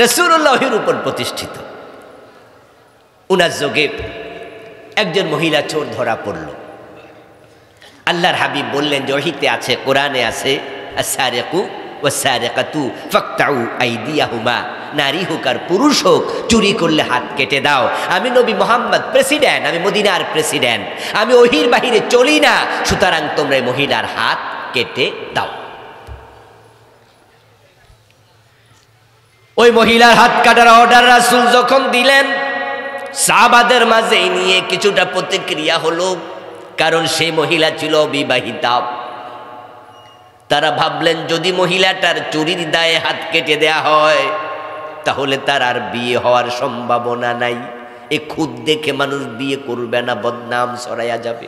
রাসূলুল্লাহর উপর প্রতিষ্ঠিত। উনার যোগে একজন মহিলা চোর ধরা পড়ল। আল্লাহর হাবিব বললেন যে ওহীতে আছে, কোরআনে আছে, আস-সারিকু ওয়াস-সারিকাতু ফাকতাউ আইদিয়াহুমা, নারী হোক আর পুরুষ হোক চুরি করলে হাত কেটে দাও। আমি নবী মুহাম্মদ প্রেসিডেন্ট, আমি মদিনার প্রেসিডেন্ট, আমি ওহীর বাহিরে চলি না, সুতরাং তোমরা এই মহিলার হাত কেটে দাও। ওই মহিলার হাত কাটার অর্ডার রাসূল যখন দিলেন, সাহাবাদের মাঝে নিয়ে কিছুটা প্রতিক্রিয়া হলো, কারণ সেই মহিলা ছিল বিবাহিতা। তারা ভাবলেন যদি মহিলাটার চুরির দায়ে হাত কেটে দেয়া হয় তাহলে তার আর বিয়ে হওয়ার সম্ভাবনা নাই। এ খুদ দেখে মানুষ বিয়ে করবে না, বদনাম ছড়াইয়া যাবে।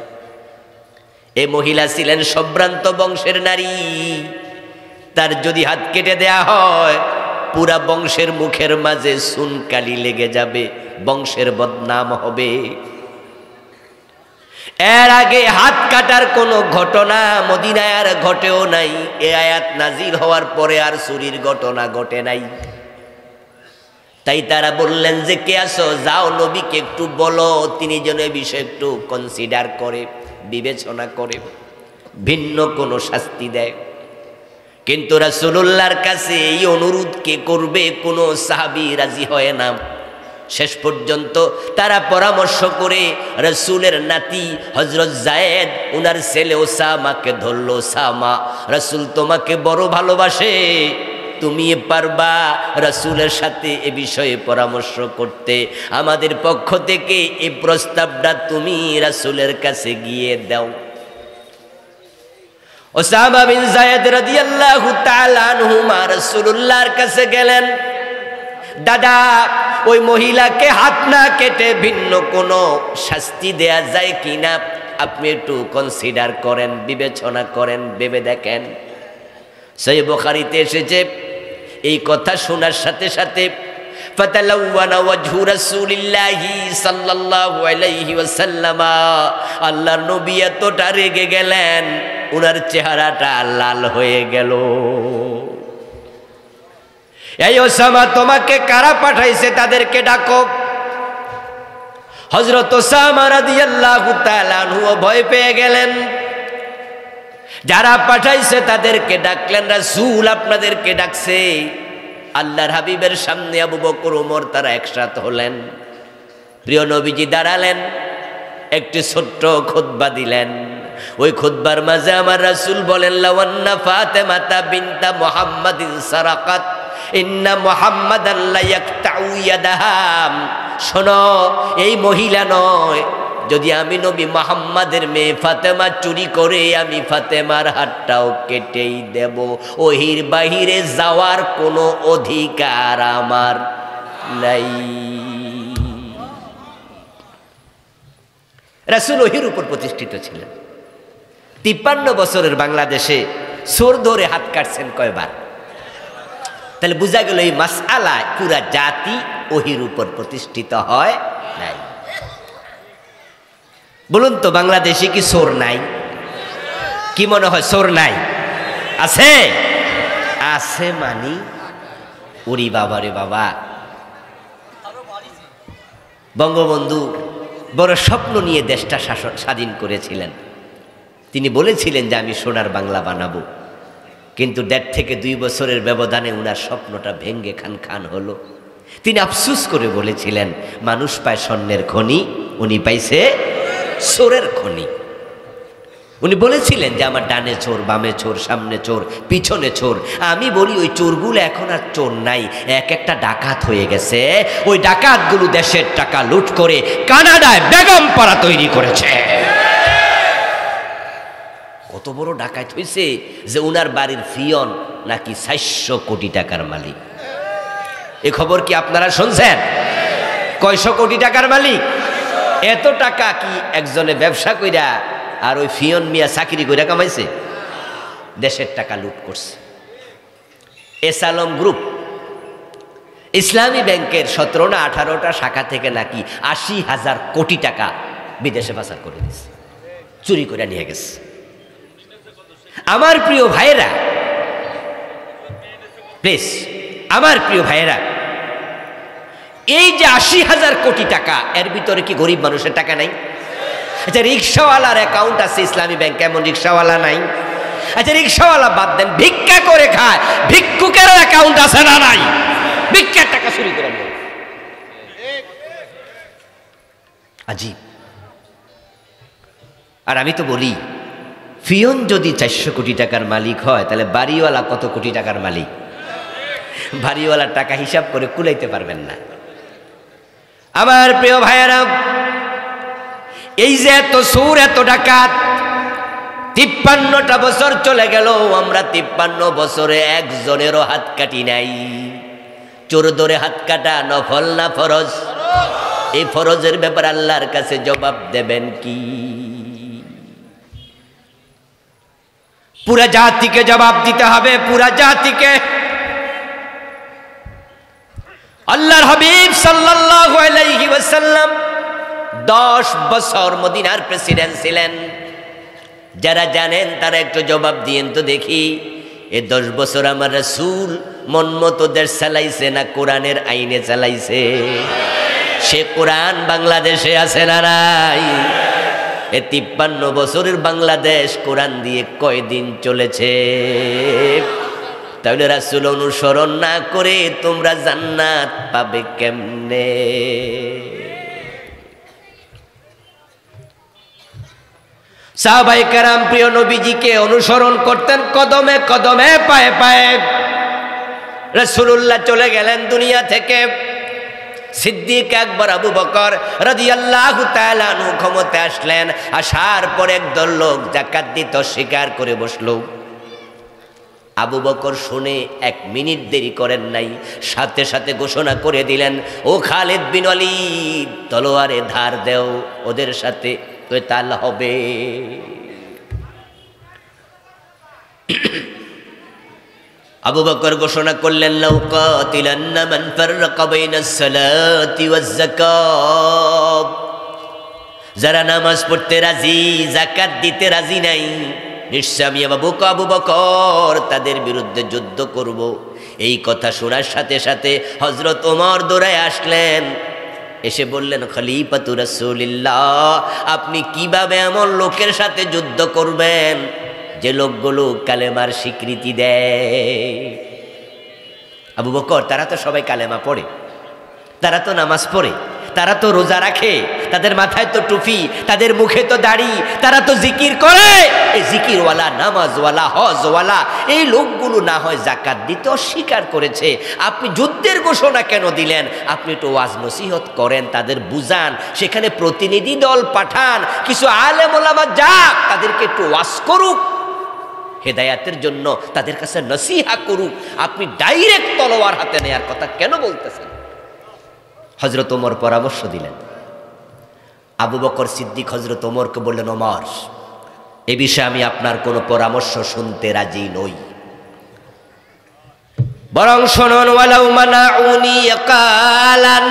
এ মহিলা ছিলেন সম্ভ্রান্ত বংশের নারী, তার যদি হাত কেটে দেয়া হয় পুরা বংশের মুখের মাঝে সুনকালি লেগে যাবে, বংশের বদনাম হবে। এর আগে হাত কাটার কোনো ঘটনা মদিনায় আর ঘটেও নাই। এ আয়াত নাজিল হওয়ার পরে আর চুরির ঘটনা ঘটে নাই। তাই তারা বললেন যে কে আসো, যাও নবীকে একটু বলো, তিনি যেন এ বিষয়ে একটু কনসিডার করে, বিবেচনা করে, ভিন্ন কোনো শাস্তি দেয়। কিন্তু রাসূলুল্লাহর কাছে এই অনুরোধ কে করবে? কোনো সাহাবী রাজি হয় না। শেষ পর্যন্ত তারা পরামর্শ করে রাসূলের নাতি হযরত যায়েদ উনার ছেলে ওসামাকে ধরল। ওসামা, রাসূল তোমাকে বড় ভালোবাসে, তুমি পারবা রাসূলের সাথে এ বিষয়ে পরামর্শ করতে? আমাদের পক্ষ থেকে এই প্রস্তাবটা তুমি রাসূলের কাছে গিয়ে দাও। ওসামা বিন যায়েদ রাদিয়াল্লাহু তাআলা আনহুমা রাসূলুল্লাহর কাছে গেলেন। দাদা, ওই মহিলাকে হাত না কেটে ভিন্ন কোনো শাস্তি দেয়া যায় কিনা আপনি একটু কনসিডার করেন, বিবেচনা করেন, ভেবে দেখেন। সহিহ বুখারীতে এসেছে, এই কথা শোনার সাথে সাথে ফাতালাওয়ানা ওয়াজহু রাসূলিল্লাহি সাল্লাল্লাহু আলাইহি ওয়াসাল্লাম, আল্লাহর নবী এতটা রেগে গেলেন উনার চেহারাটা লাল হয়ে গেল। এই ওসামা, তোমাকে কারা পাঠাইছে তাদেরকে ডাকো। হযরত ওসামা রাদিয়াল্লাহু তাআলা আনহু ভয় পেয়ে গেলেন। যারা পাঠাইছে তাদেরকে ডাকলেন, রাসূল আপনাদেরকে ডাকছে। আল্লাহর হাবিবের সামনে আবু বকর ওমর তারা একসাথে হলেন। প্রিয় নবীজি দাঁড়ালেন, একটি ছোট্ট খুতবা দিলেন। ওই খুতবার মাঝে আমার রাসূল বলেন, লাওয়ান্না ফাতেমাতা বিনতা মুহাম্মাদিন সারাকাত ইন্না মুহাম্মাদান লা ইয়াকতাউ ইয়াদাহা। শোনো, এই মহিলা নয়, যদি আমি নবী মুহাম্মাদের মেয়ে ফাতেমা চুরি করে আমি ফাতেমার হাতটাও কেটেই দেব। ওহির বাহিরে যাওয়ার কোনো অধিকার আমার নাই। রাসূল ওহির উপর প্রতিষ্ঠিত ছিলেন। 53 বছরের বাংলাদেশে চোর ধরে হাত কাটছেন কয়বার? তাহলে বোঝা গেল এই মাসআলা পুরা জাতি ওহির উপর প্রতিষ্ঠিত হয় নাই। বলুন তো, বাংলাদেশে কি চোর নাই? কি মনে হয় চোর নাই? আছে? আছে মানি ওরে বাবা রে বাবা। বঙ্গবন্ধু বড় স্বপ্ন নিয়ে দেশটা স্বাধীন করেছিলেন। তিনি বলেছিলেন যে আমি সোনার বাংলা বানাবো, কিন্তু 1.5 থেকে 2 বছরের ব্যবধানে উনার স্বপ্নটা ভেঙ্গে খান খান হলো। তিনি আফসুস করে বলেছিলেন, মানুষ পায় স্বর্ণের খনি, উনি পাইছে চোরের খনি। উনি বলেছিলেন যে আমার ডানে চোর, বামে চোর, সামনে চোর, পিছনে চোর। আমি বলি ওই চোরগুলো এখন আর চোর নাই, এক একটা ডাকাত হয়ে গেছে। ওই ডাকাতগুলো দেশের টাকা লুট করে কানাডায় বেগম পাড়া তৈরি করেছে। কত বড় ডাকাত হয়েছে যে উনার বাড়ির ফিয়ন নাকি 400 কোটি টাকার মালিক। এ খবর কি আপনারা শুনছেন? কয়শো কোটি টাকার মালিক? এত টাকা কি একজনে ব্যবসা কইরা আর ওই ফিয়ন মিয়া চাকরি কইরা কামাইছে? দেশের টাকা লুট করছে। এস আলম গ্রুপ ইসলামী ব্যাংকের 17 না 18টা শাখা থেকে নাকি 80,000 কোটি টাকা বিদেশে পাচার করে দিয়েছে, চুরি করে নিয়ে গেছে। আমার প্রিয় ভাইয়েরা, প্লিজ আমার প্রিয় ভাইয়েরা, এই যে ৮০,০০০ কোটি টাকা, এর ভিতরে কি গরিব মানুষের টাকা নাই? আচ্ছা, রিক্সাওয়ালার অ্যাকাউন্ট আছে ইসলামী ব্যাংকে, এমন রিক্সাওয়ালা নাই? আচ্ছা, রিক্সাওয়ালা বাদ দেন, ভিক্ষা করে খায়, ভিক্ষুকের অ্যাকাউন্ট আছে না নাই? ভিক্ষার টাকা চুরি করে নেয়। আজীব। আর আমি তো বলি, ফিয়ন যদি 400 কোটি টাকার মালিক হয়, তাহলে বাড়িওয়ালা কত কোটি টাকার মালিক? বাড়িওয়ালার টাকা হিসাব করে কুলাইতে পারবেন না। আমার প্রিয় ভাইয়েরা, এই যে এত সুর, এত ডাকাত, 53টা বছর চলে গেল, আমরা 53 বছরে একজনেরও হাত কাটি নাই। চোর ধরে হাত কাটা নফল না ফরজ? এই ফরজের ব্যাপারে আল্লাহর কাছে জবাব দেবেন কি? পুরা জাতিকে জবাব দিতে হবে, পুরা জাতিকে। আল্লাহর হাবিব সাল্লাল্লাহু আলাইহি ওয়াসাল্লাম 10 বছর মদিনার প্রেসিডেন্ট ছিলেন। যারা জানেন তারা একটু জবাব দিয়েন তো দেখি, এই 10 বছর আমার রাসূল মন মতো দেশ চালাইছে না কোরআনের আইনে চালাইছে? সে কোরআন বাংলাদেশে আছে না নাই? এ 53 বছরের বাংলাদেশ কোরআন দিয়ে কয়দিন চলেছে? তাহলে রাসূল অনুসরণ না করে তোমরা জান্নাত পাবে কেমনে? সাহাবায়ে কেরাম প্রিয় নবীজিকে অনুসরণ করতেন কদমে কদমে, পায়ে পায়ে। রাসূলুল্লাহ চলে গেলেন দুনিয়া থেকে। সিদ্দিক আকবর আবু বকর রাদিয়াল্লাহু তাআলা আনহু ক্ষমতায় আসলেন। আসার পর একদল লোক যাকাত দিতে অস্বীকার করে বসলো। আবু বকর শুনে 1 মিনিট দেরি করেন নাই, সাথে সাথে ঘোষণা করে দিলেন, ও খালিদ বিন ওয়ালিদ, তলোয়ারে ধার দেও, ওদের সাথে কিতাল হবে। আবু বকর ঘোষণা করলেন, লাউ কাতিলান্না মান ফাররাকা বাইনাস সালাতি ওয়াজ যাকাত, যারা নামাজ পড়তে রাজি, যাকাত দিতে রাজি নাই, নিশ্চয় আমি আবু বকর তাদের বিরুদ্ধে যুদ্ধ করব। এই কথা শোনার সাথে সাথে হযরত ওমর দৌড়ায় আসলেন, এসে বললেন, খলিফাতু রাসূলিল্লাহ, আপনি কিভাবে এমন লোকের সাথে যুদ্ধ করবেন যে লোকগুলো কালেমার স্বীকৃতি দেয়? আবু বকর, তারা তো সবাই কালেমা পড়ে, তারা তো নামাজ পড়ে, তারা তো রোজা রাখে, তাদের মাথায় তো টুপি, তাদের মুখে তো দাড়ি, তারা তো জিকির করে। এই জিকিরওয়ালা, নামাজওয়ালা, হজওয়ালা এই লোকগুলো না হয় যাকাত দিতে অস্বীকার করেছে, আপনি যুদ্ধের ঘোষণা কেন দিলেন? আপনি একটু ওয়াজ নসিহত করেন, তাদের বুঝান, সেখানে প্রতিনিধি দল পাঠান, কিছু আলেম ওলামা যাক, তাদেরকে একটু ওয়াজ করুক, হেদায়াতের জন্য তাদের কাছে নসিহা করুক। আপনি ডাইরেক্ট তলোয়ার হাতে নেয়ার কথা কেন বলতেছেন? হযরত ওমর পরামর্শ দিলেন। আবু বকর সিদ্দিক হযরত ওমরকে বললেন, ওমর, এ বিষয়ে আমি আপনার কোনো পরামর্শ শুনতে রাজি নই, বরং শুনুন, ওয়ালাউ মানাউনি ইয়াকালান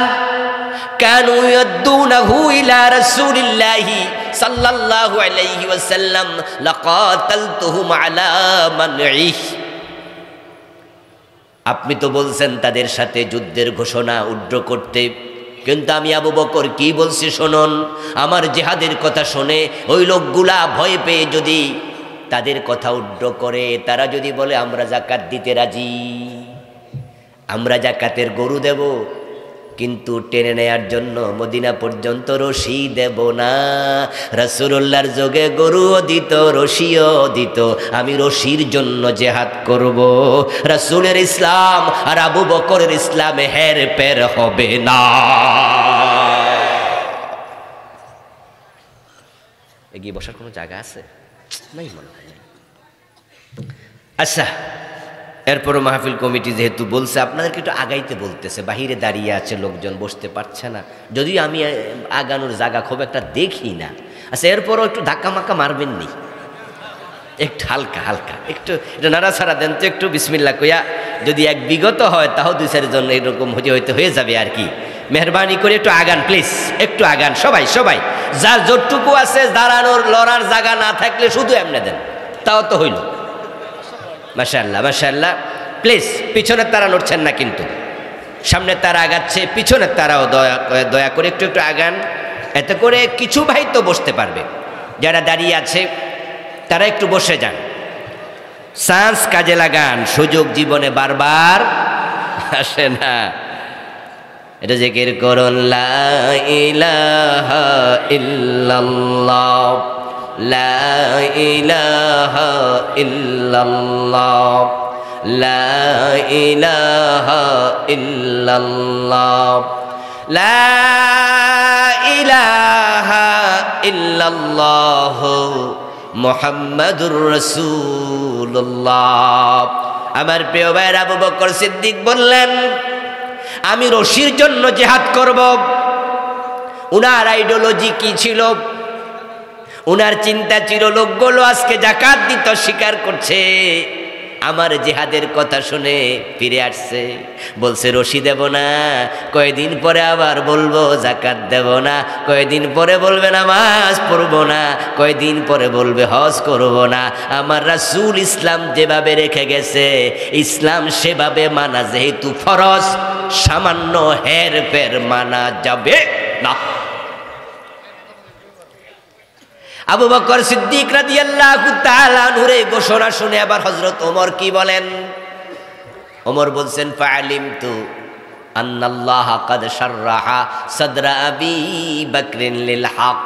কানু ইয়াদুনাহু ইলা রাসূলিল্লাহি সাল্লাল্লাহু আলাইহি ওয়াসাল্লাম লাকাতালতুহুম আলা মানইহ। আপনি তো বলছেন তাদের সাথে যুদ্ধের ঘোষণা উড্র করতে, কিন্তু আমি আবু বকর কি বলছি শুনুন। আমার জিহাদের কথা শুনে ওই লোকগুলা ভয় পেয়ে যদি তাদের কথা উড্র করে, তারা যদি বলে আমরা যাকাত দিতে রাজি, আমরা যাকাতের গরু দেব, কিন্তু টেনে নেয়ার জন্য মদিনা পর্যন্ত রশি দেব না। রাসূলুল্লাহর যোগে গরুও দিত, রশিও দিত, আমি রশির জন্য জিহাদ করব। রাসূলের ইসলাম আর আবু বকরের ইসলামে হেরফের হবে না। এগিয়ে বসার কোনো জায়গা আছে? নাই মনে হয়। আচ্ছা, এরপরও মাহফিল কমিটি যেহেতু বলছে, আপনাদেরকে একটু আগাইতে বলতেছে, বাহিরে দাঁড়িয়ে আছে লোকজন, বসতে পারছে না, যদিও আমি আগানোর জায়গা খুব একটা দেখি না। আচ্ছা, এরপরও একটু ধাক্কা মাক্কা মারবেননি, একটু হালকা হালকা একটু এটা নাড়াছাড়া দেন তো, একটু বিসমিল্লাহ কইয়া, যদি এক বিগত হয় তাও 2-4 জন এরকম হয়তো হয়ে যাবে আর কি। মেহরবানি করে একটু আগান প্লিজ, একটু আগান সবাই সবাই, যার যতটুকু আছে দাঁড়ানোর লড়ার জায়গা না থাকলে শুধু এমনি দেন, তাও তো হইল। মাশাআল্লাহ মাশাআল্লাহ, প্লিজ পিছনের তারা নড়ছেন না কিন্তু, সামনে তারা আগাচ্ছে, পিছনে তারাও দয়া করে একটু একটু আগান, এতে করে কিছু ভাই তো বসতে পারবে। যারা দাঁড়িয়ে আছে তারা একটু বসে যান, চান্স কাজে লাগান, সুযোগ জীবনে বারবার আসে না। এটা জিকির করুন, লা ইলাহা ইল্লাল্লাহ, লা ইলাহা ইল্লাল্লাহ, লা ইলাহা ইল্লাল্লাহ, লা ইলাহা ইল্লাল্লাহ মুহাম্মাদুর রাসূলুল্লাহ। আমার প্রিয় ভাইয়ের আবু বকর সিদ্দিক বললেন, আমি রশির জন্য জিহাদ করব। উনার আইডিওলজি কি ছিল? উনার চিন্তা ছিল, লোকগুলো আজকে যাকাত দিতে স্বীকার করছে, আমার জিহাদের কথা শুনে ফিরে আসছে, বলছে রশি দেব না, কয়েকদিন পরে আবার বলবো জাকাত দেব না, কয়েকদিন পরে বলবে নামাজ পড়বো না, কয়েকদিন পরে বলবে হজ করব না। আমার রাসূল ইসলাম যেভাবে রেখে গেছে, ইসলাম সেভাবে মানা যেহেতু ফরজ, সামান্য হেরফের মানা যাবে না। আবু বকর সিদ্দিক রাদিয়াল্লাহু তাআলা আনহুর এই ঘোষণা শুনে আবার হযরত ওমর কি বলেন? ওমর বলছেন, ফাআলিমতু আন্নাল্লাহা কাদ শাররাহা সাদরা আবি বকরিন লিল হক।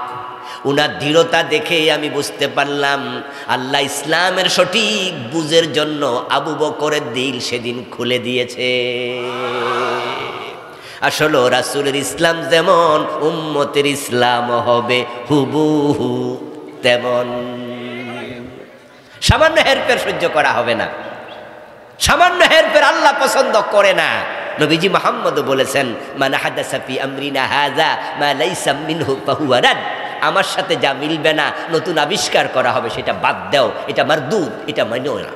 উনার দৃঢ়তা দেখে আমি বুঝতে পারলাম আল্লাহ ইসলামের সঠিক বুঝের জন্য আবু বকরের দিল সেদিন খুলে দিয়েছে। আসলে রাসূলের ইসলাম যেমন, উম্মতের ইসলাম হবে হুবহু তেমন। সামান্য হেরফের সহ্য করা হবে না, সামান্য হেরফের আল্লাহ পছন্দ করে না। নবীজি মুহাম্মদ বলেছেন, মান হাদাসা ফি আমরিনা হাযা মা লাইসা মিনহু ফাহুয়া রাদ। আমার সাথে যা মিলবে না, নতুন আবিষ্কার করা হবে, সেটা বাদ দাও, এটা মারদুদ, এটা মানো না।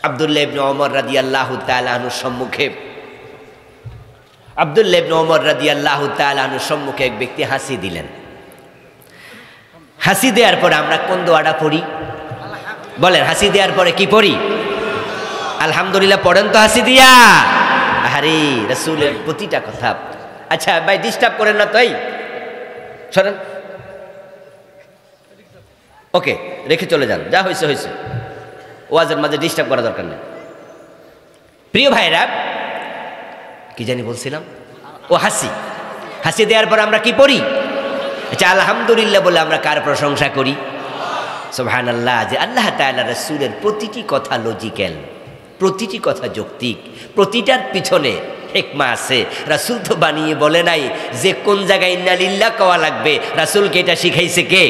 আব্দুল্লাহ ইবনে ওমর রাদিয়াল্লাহু তাআলা আনহুর সম্মুখে আব্দুল্লাহ ইবনে ওমর রাদিয়াল্লাহু তাআলা আনহুর সম্মুখে এক ব্যক্তি হাসি দিলেন। হাসি দেওয়ার পরে আমরা কোন দোয়াটা পড়ি? বলেন, হাসি দেওয়ার পরে কি পড়ি? আলহামদুলিল্লাহ পড়েন তো হাসি দিয়া। আরে রাসূলের প্রতিটা কথা। আচ্ছা ভাই, ডিস্টার্ব করেন না তো, এই শোনেন, ওকে রেখে চলে যান, যা হয়েছে হয়েছে, ওয়াজের মাঝে ডিস্টার্ব করা দরকার নেই। প্রিয় ভাইরা, কি জানি বলছিলাম, ও হাসি। হাসি দেওয়ার পর আমরা কি পড়ি? আচ্ছা, আলহামদুলিল্লাহ বলে আমরা কার প্রশংসা করি? সুবহানাল্লাহ। যে আল্লাহ তাআলা রাসূলের প্রতিটি কথা লজিক্যাল, প্রতিটি কথা যৌক্তিক, প্রতিটার পিছনে হিকমা আছে। রাসূল তো বানিয়ে বলে নাই যে কোন জায়গায় ইন্না লিল্লাহ কওয়া লাগবে, রাসূলকে এটা শিখাইছে কে?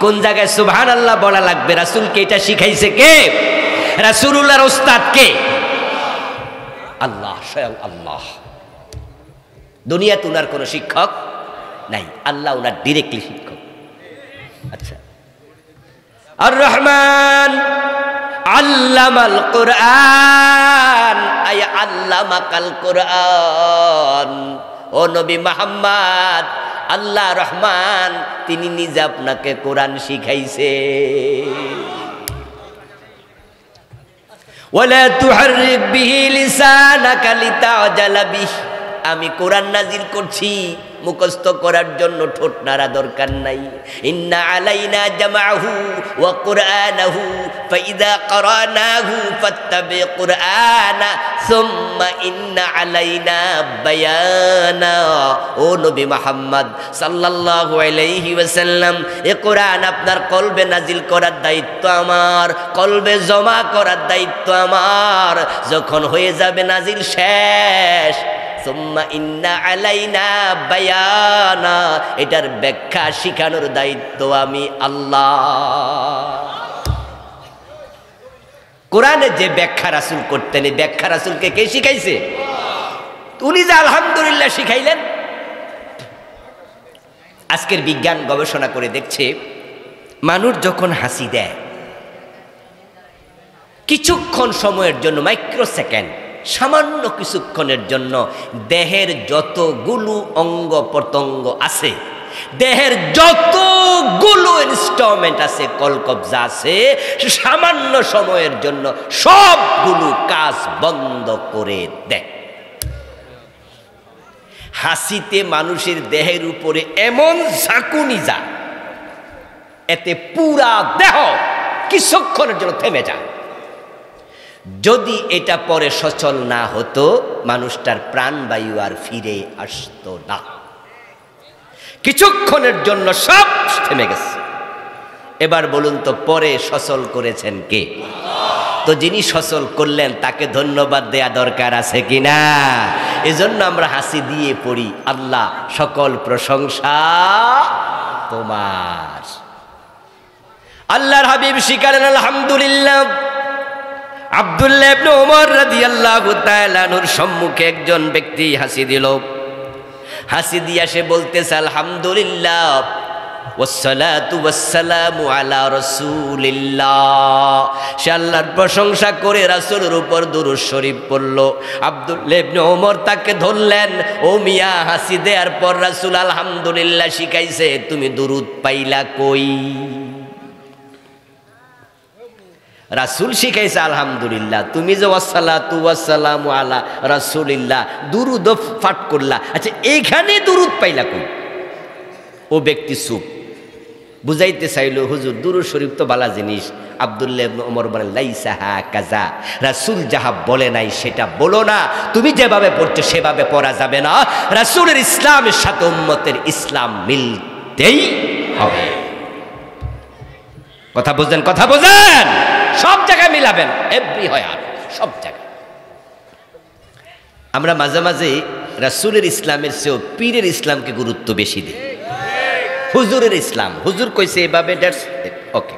কোন জায়গায় সুবহানাল্লাহ বলা লাগবে, রাসূলকে এটা শিখাইছে কে? রাসূলুল্লাহর ওস্তাদ কে? আল্লাহ, স্বয়ং আল্লাহ। দুনিয়াতে উনার কোনো শিক্ষক নাই, আল্লাহ উনার ডিরেক্টলি শিক্ষক। আচ্ছা, আর রহমান আল্লামাল কোরআন, আই আল্লামাকাল কোরআন। ও নবী মুহাম্মদ, আল্লাহ রহমান, তিনি নিজে আপনাকে কোরআন শিখাইছে। ওয়ালা তুহাররিক বিহি লিসানাকা লিতাজালা বিহি। আমি কোরআন নাজিল করছি মুখস্থ করার জন্য, ঠোঁট নাড়া দরকার নাই। ইন্না আলাইনা জামাহু ওয়া কুরআনাহু ফাইদা করানাহু ফাত্তাবি কুরআনা সুম্মা ইন্না আলাইনা বায়ানা। ও নবী মুহাম্মদ সাল্লাল্লাহু আলাইহি ওয়াসাল্লাম, এ কোরআন আপনার কলবে নাজিল করার দায়িত্ব আমার, কলবে জমা করার দায়িত্ব আমার। যখন হয়ে যাবে নাজিল শেষ, সুম্মা ইন্না আলাইনা বায়ানা, এটার ব্যাখ্যা শিখানোর দায়িত্ব আমি আল্লাহ। কোরআনে যে ব্যাখ্যা রাসূল করতেন, এই ব্যাখ্যা রাসূলকে কে শিখাইছে? উনি যে আলহামদুলিল্লাহ শিখাইলেন। আজকের বিজ্ঞান গবেষণা করে দেখছে, মানুষ যখন হাসি দেয়, কিছুক্ষণ সময়ের জন্য, মাইক্রোসেকেন্ড, সামান্য কিছুক্ষণের জন্য দেহের যতগুলো অঙ্গ প্রত্যঙ্গ আছে দেহের যতগুলো ইনস্ট্রুমেন্ট আছে, কলকবজা আছে, সামান্য সময়ের জন্য সবগুলো কাজ বন্ধ করে দেয়। হাসিতে মানুষের দেহের উপরে এমন ঝাঁকুনি যায়, এতে পুরা দেহ কিছুক্ষণের জন্য থেমে যায়। যদি এটা পরে সচল না হতো, মানুষটার প্রাণবায়ু আর ফিরে আসতো না। কিছুক্ষণের জন্য সব থেমে গেছে। এবার বলুন তো, পরে সচল করেছেন কে? তো যিনি সচল করলেন তাকে ধন্যবাদ দেয়া দরকার আছে কিনা? এজন্য আমরা হাসি দিয়ে পড়ি, আল্লাহ সকল প্রশংসা তোমার। আল্লাহর হাবিব শিকারেন আলহামদুলিল্লাহ। আব্দুল্লাহ ইবনে ওমর রাদিয়াল্লাহু তাআলা আনহুর সম্মুখে একজন ব্যক্তি হাসি দিল। হাসি দিয়া সে বলতেছে, আলহামদুলিল্লাহ ওয়াসসালাতু ওয়াসসালামু আলা রাসূলিল্লাহ। সে আল্লাহর প্রশংসা করে রাসূলের উপর দুরূদ শরীফ পড়ল। আব্দুল্লাহ ইবনে ওমর তাকে ধরলেন, ও মিয়া, হাসি দেওয়ার পর রাসূল আলহামদুলিল্লাহ শিখাইছে, তুমি দুরূদ পাইলা কই? রাসূল শিখাইছে আলহামদুলিল্লাহ, তুমি যে ওয়াসসালাতু ওয়াসসালামু আলা রাসূলিল্লাহ দুরূদ পাঠ করলা, আচ্ছা এইখানে দুরূদ পাইলা কই? ও ব্যক্তি চুপ। বুঝাইতে চাইল, হুজুর দুরূদ শরীফ তো ভালো জিনিস। আব্দুল্লাহ ইবনে ওমর বলেন, লাইসা হাকাযা, রাসূল যাহা বলে নাই সেটা বলো না, তুমি যেভাবে পড়ছো সেভাবে পড়া যাবে না। রাসূলের ইসলামের সাথে উম্মতের ইসলাম মিলতেই হবে। কথা বুঝেন, কথা বুঝেন, সব জায়গায় মিলাবেন, এভরি হয় আর সব জায়গায়। আমরা মাঝে মাঝে রাসূলের ইসলামের চেয়েও পীরের ইসলামকে গুরুত্ব বেশি দিই। হুজুরের ইসলাম, হুজুর কইছে এভাবে, ওকে।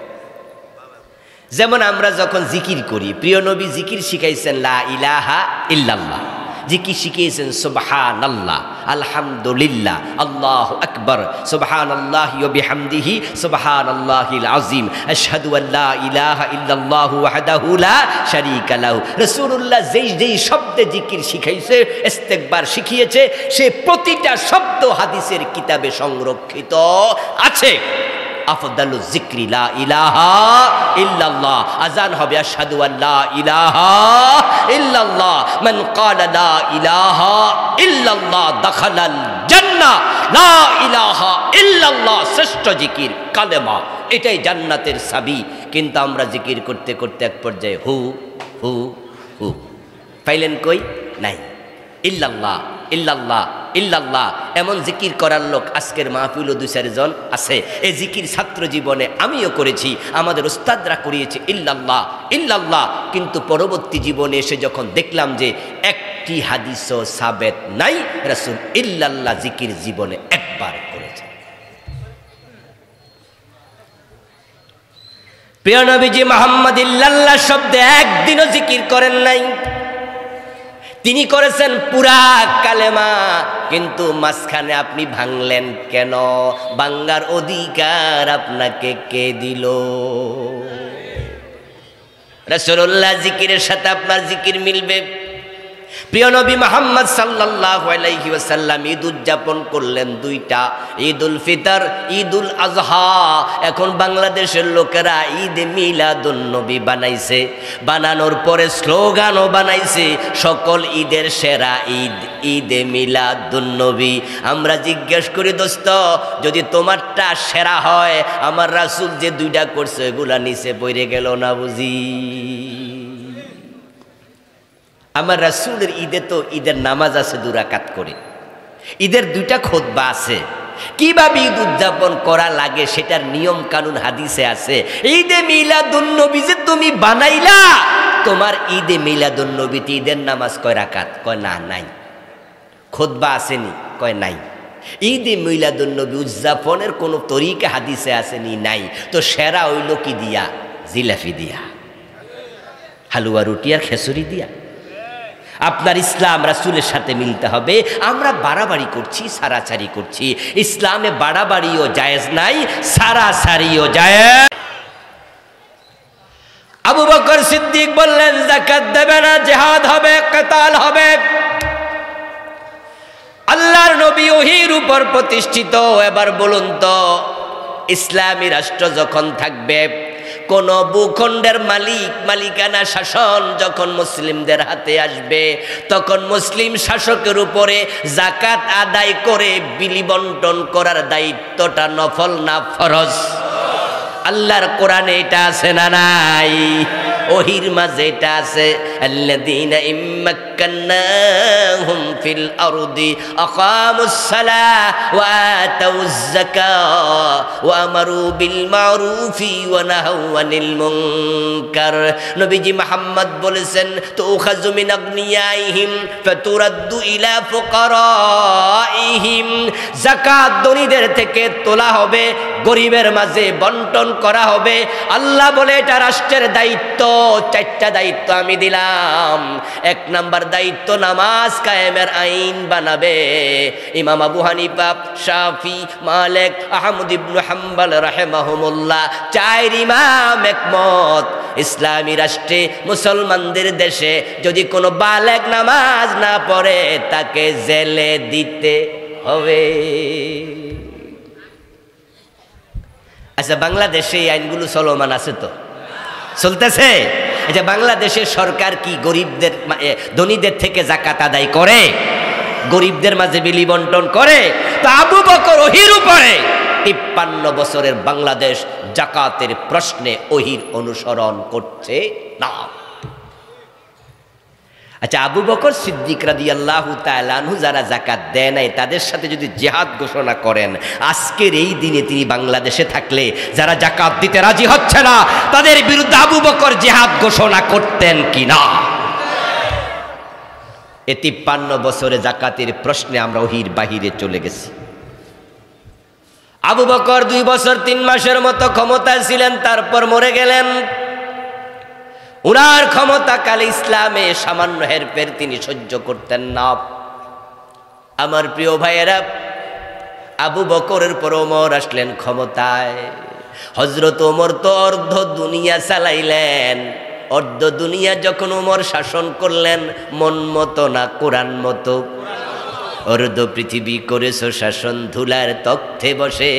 যেমন আমরা যখন জিকির করি, প্রিয় নবী জিকির শিখাইছেন লা ইলাহা ইল্লাল্লাহ, জিকির শিখিয়েছেন সুবহানাল্লাহ, আলহামদুলিল্লাহ, আল্লাহু আকবার, সুবহানাল্লাহি ওয়া বিহামদিহি সুবহানাল্লাহিল আযীম, আশহাদু আল্লা ইলাহা ইল্লাল্লাহু ওয়াহদাহু লা শারীকা লাহু। রাসূলুল্লাহ যেই শব্দে জিকির শিখাইছে, ইস্তেগফার শিখিয়েছে, সে প্রতিটা শব্দ হাদিসের কিতাবে সংরক্ষিত আছে। আফদালু যিকরি লা ইলাহা ইল্লাল্লাহ, আযান হবে আশহাদু আল্লা ইলাহা ইল্লাল্লাহ, মান ক্বালা লা ইলাহা ইল্লাল্লাহ দাখালাল জান্নাহ। লা ইলাহা ইল্লাল্লাহ শ্রেষ্ঠ জিকির, কালেমা, এটাই জান্নাতের চাবি। কিন্তু আমরা জিকির করতে করতে এক পর্যায়ে হু হু হু পাইলেন কই? নাই। ইল্লাল্লাহ ইল্লাল্লাহ ইল্লাল্লাহ এমন জিকির করার লোক আজকের মাহফিলও 2-4 জন আছে। এই জিকির ছাত্র জীবনে আমিও করেছি, আমাদের উস্তাদরা করিয়েছে ইল্লাল্লাহ ইল্লাল্লাহ। কিন্তু পরবর্তী জীবনে এসে যখন দেখলাম যে একটি হাদিসও সাবেত নাই রাসূল ইল্লাল্লাহ জিকির জীবনে একবার করেছে। প্রিয় নবীজি মুহাম্মদ ইল্লাল্লাহ শব্দে একদিনও জিকির করেন নাই। তিনি করেছেন পুরা কালেমা, কিন্তু মাঝখানে আপনি ভাঙলেন কেন? ভাঙ্গার অধিকার আপনাকে কে দিল? রাসূলুল্লাহ জিকিরের সাথে আপনার জিকির মিলবে। প্রিয় নবী মুহাম্মদ সাল্লাল্লাহু আলাইহি ওয়াসাল্লাম ঈদ উদযাপন করলেন 2টা, ঈদুল ফিতর, ঈদুল আযহা। এখন বাংলাদেশের লোকেরা ঈদ মিলাদুন নবী বানাইছে, বানানোর পরে স্লোগানও বানাইছে, সকল ঈদের সেরা ঈদ ঈদে মিলাদুন নবী। আমরা জিজ্ঞেস করি, দোস্ত, যদি তোমারটা সেরা হয়, আমার রাসূল যে 2টা করছে এগুলা নিচে পড়ে গেল না বুঝি? আমার রাসূলের ঈদে তো ঈদের নামাজ আছে 2 রাকাত করে, ঈদের 2টা খুতবা আছে। কিভাবে ঈদ উদযাপন করা লাগে সেটার নিয়ম কানুন হাদিসে আছে। ঈদে মিলাদুন নবী যে তুমি বানাইলা, তোমার ঈদে মিলাদুন নবীতে ঈদের নামাজ কয় রাকাত? কয় না, নাই। খুতবা আসেনি? কয় নাই। ঈদে মিলাদুন নবী উদযাপনের কোনো তরিকা হাদিসে আসেনি? নাই। তো সেরা হইল কি দিয়া? জিলাপি দিয়া, হালুয়া, রুটি আর খেসুরি দিয়া। আপনার ইসলাম রাসূলের সাথে মিলতে হবে। আমরা বাড়াবাড়ি করছি, সারাসারি করছি। ইসলামে বাড়াবাড়িও জায়েজ নাই, সারাসারিও জায়েজ। আবু বকর সিদ্দিক বললেন, যাকাত দেবে না, জিহাদ হবে, কিতাল হবে। আল্লাহর নবী ওহীর উপর উপর প্রতিষ্ঠিত। এবার বলুন তো, ইসলামী রাষ্ট্র যখন থাকবে, কোন ভূখণ্ডের মালিকানা শাসন যখন মুসলিমদের হাতে আসবে, তখন মুসলিম শাসকের উপরে যাকাত আদায় করে বিলি বন্টন করার দায়িত্বটা নফল না ফরজ? আল্লাহর কোরআনে এটা আছে না নাই? ওহির মাঝে এটা আছে, আল্লাযীনা ইম্মাক্কান্নাহুম ফিল আরদি আকামুস সালাহ ওয়া আতাউয যাকাহ ওয়া আমারু বিল মারুফি ওয়া নাহাউ আনিল মুনকার। নবীজি মুহাম্মদ বলেছেন, তুখাযু মিন আগনিয়াইহিম ফাতুরাদ্দু ইলা ফুকারাইহিম, যাকাত ধনীদের থেকে তোলা হবে, গরিবের মাঝে বন্টন করা হবে। আল্লাহ বলে এটা রাষ্ট্রের দায়িত্ব। চারটা দায়িত্ব আমি দিলাম। এক নাম্বার দায়িত্ব, নামাজ কায়েমের আইন বানাবে। ইমাম আবু হানিফা, শাফি, মালিক, আহমদ ইবনে হাম্বল রাহিমাহুমুল্লাহ, চার ইমাম একমত, ইসলামী রাষ্ট্রে মুসলমানদের দেশে যদি কোনো বালেগ নামাজ না পড়ে তাকে জেলে দিতে হবে। আচ্ছা, বাংলাদেশে এই আইনগুলো চলমান আছে তো? চলতেছে? আচ্ছা, বাংলাদেশের সরকার কি গরিবদের ধনীদের থেকে যাকাত আদায় করে? গরিবদের মাঝে বিলি বন্টন করে? তো আবু বকর ওহির উপরে 53 বছরের বাংলাদেশ যাকাতের প্রশ্নে ওহির অনুসরণ করছে না। আচ্ছা, আবু বকর সিদ্দিক রাদিয়াল্লাহু তাআলা আনহু যারা যাকাত দেয় নাই তাদের সাথে যদি জিহাদ ঘোষণা করেন, আজকের এই দিনে তিনি বাংলাদেশে থাকলে যারা যাকাত দিতে রাজি হচ্ছে না তাদের বিরুদ্ধে আবু বকর জিহাদ ঘোষণা করতেন কিনা? এই 53 বছরে যাকাতের প্রশ্নে আমরা ওহির বাহিরে চলে গেছি। আবু বকর 2 বছর 3 মাসের মতো ক্ষমতায় ছিলেন, তারপর মরে গেলেন। উনার ক্ষমতাকালে ইসলামে সামান্য হেরফের তিনি সহ্য করতেন না। আমার প্রিয় ভাইয়েরা, আবু বকরের পর ওমর আসলেন ক্ষমতায়। হযরত ওমর তো অর্ধ দুনিয়া চালাইলেন। অর্ধ দুনিয়া যখন ওমর শাসন করলেন, মন মতো না কোরআন মতো। অর্ধ পৃথিবী করেছো শাসন ধুলার তখ্তে বসে,